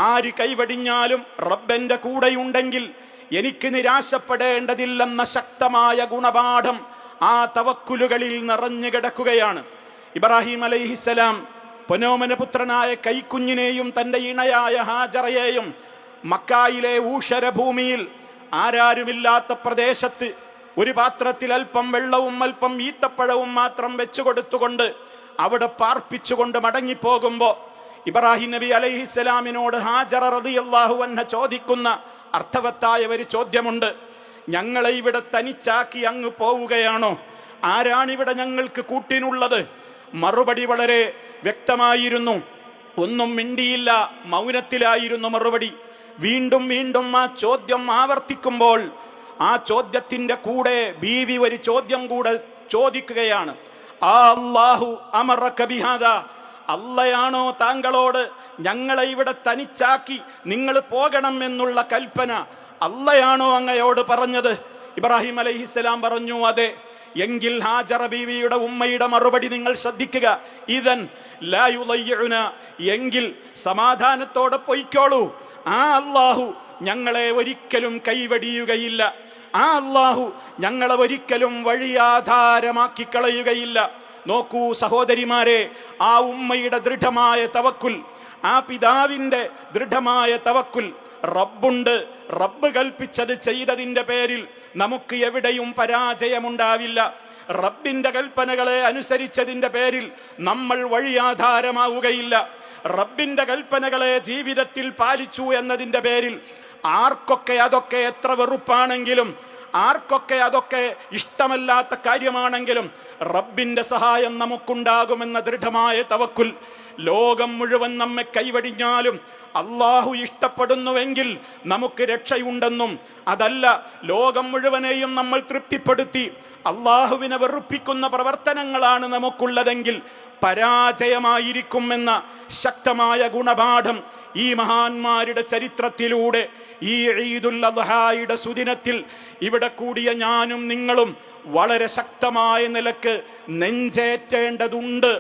ആര് കൈവടിഞ്ഞാലും റബ്ബന്റെ കൂടെയുണ്ടെങ്കിൽ എനിക്ക് നിരാശപ്പെടേണ്ടതില്ലെന്ന ശക്തമായ ഗുണപാഠം ആ തവക്കുലുകളിൽ നിറഞ്ഞു കിടക്കുകയാണ്. ഇബ്രാഹിം അലൈഹിസ്സലാം പൊന്നോമനപുത്രനായ കൈക്കുഞ്ഞിനെയും തൻ്റെ ഇണയായ ഹാജറയെയും മക്കായിലെ ഊഷരഭൂമിയിൽ ആരാരുമില്ലാത്ത പ്രദേശത്ത് ഒരു പാത്രത്തിൽ അല്പം വെള്ളവും അല്പം ഈത്തപ്പഴവും മാത്രം വെച്ചു കൊടുത്തുകൊണ്ട് അവിടെ പാർപ്പിച്ചുകൊണ്ട് മടങ്ങിപ്പോകുമ്പോൾ ഇബ്രാഹിം നബി അലൈഹിസ്സലാമിനോട് ഹാജറ റളിയല്ലാഹു അൻഹ ചോദിക്കുന്ന അർത്ഥവത്തായ ഒരു ചോദ്യമുണ്ട്. ഞങ്ങളെ ഇവിടെ തനിച്ചാക്കി അങ്ങ് പോവുകയാണോ? ആരാണിവിടെ ഞങ്ങൾക്ക് കൂട്ടിനുള്ളത്? മറുപടി വളരെ വ്യക്തമായിരുന്നു. ഒന്നും മിണ്ടിയില്ല, മൗനത്തിലായിരുന്നു മറുപടി. വീണ്ടും വീണ്ടും ആ ചോദ്യം ആവർത്തിക്കുമ്പോൾ ആ ചോദ്യത്തിന്റെ കൂടെ ബീവി ഒരു ചോദ്യം കൂടെ ചോദിക്കുകയാണ്. ആ അല്ലാഹു അമറക ബിഹാദാ, അല്ലയാണോ താങ്കളോട് ഞങ്ങളെ ഇവിടെ തനിച്ചാക്കി നിങ്ങൾ പോകണം എന്നുള്ള കൽപ്പന അല്ലയാണോ അങ്ങയോട് പറഞ്ഞത്? ഇബ്രാഹിം അലൈഹിസ്സലാം പറഞ്ഞു, അതെ. എങ്കിൽ ഹാജറ ബീവിയുടെ ഉമ്മയുടെ മറുപടി നിങ്ങൾ ശ്രദ്ധിക്കുക. ഇദൻ ലാ യുളയ്യുന, എങ്കിൽ സമാധാനത്തോടെ പൊയ്ക്കോളൂ. ആ അല്ലാഹു ഞങ്ങളെ ഒരിക്കലും കൈവടിയുകയില്ല. ആ അല്ലാഹു ഞങ്ങളെ ഒരിക്കലും വഴിയാധാരമാക്കി കളയുകയില്ല. നോക്കൂ സഹോദരിമാരെ, ആ ഉമ്മയുടെ ദൃഢമായ തവക്കുൽ, ആ പിതാവിന്റെ ദൃഢമായ തവക്കുൽ. റബ്ബുണ്ട്, റബ്ബ് കൽപ്പിച്ചത് ചെയ്തതിന്റെ പേരിൽ നമുക്ക് എവിടെയും പരാജയമുണ്ടാവില്ല. റബ്ബിന്റെ കൽപ്പനകളെ അനുസരിച്ചതിന്റെ പേരിൽ നമ്മൾ വഴിയാധാരമാവുകയില്ല. റബ്ബിന്റെ കൽപ്പനകളെ ജീവിതത്തിൽ പാലിച്ചു എന്നതിന്റെ പേരിൽ ആർക്കൊക്കെ അതൊക്കെ എത്ര വെറുപ്പാണെങ്കിലും, ആർക്കൊക്കെ അതൊക്കെ ഇഷ്ടമല്ലാത്ത കാര്യമാണെങ്കിലും റബ്ബിന്റെ സഹായം നമുക്കുണ്ടാകുമെന്ന ദൃഢമായ തവക്കുൽ. ലോകം മുഴുവൻ നമ്മെ കൈവടിഞ്ഞാലും അള്ളാഹു ഇഷ്ടപ്പെടുന്നുവെങ്കിൽ നമുക്ക് രക്ഷയുണ്ടെന്നും, അതല്ല ലോകം മുഴുവനെയും നമ്മൾ തൃപ്തിപ്പെടുത്തി അള്ളാഹുവിനെ വെറുപ്പിക്കുന്ന പ്രവർത്തനങ്ങളാണ് നമുക്കുള്ളതെങ്കിൽ പരാജയമായിരിക്കുമെന്ന ശക്തമായ ഗുണപാഠം ഈ മഹാന്മാരുടെ ചരിത്രത്തിലൂടെ ഈ ഈദുൽ അദ്ഹായുടെ സുദിനത്തിൽ ഇവിടെ കൂടിയ ഞാനും നിങ്ങളും വളരെ ശക്തമായ നിലക്ക് നെഞ്ചേറ്റേണ്ടതുണ്ട്.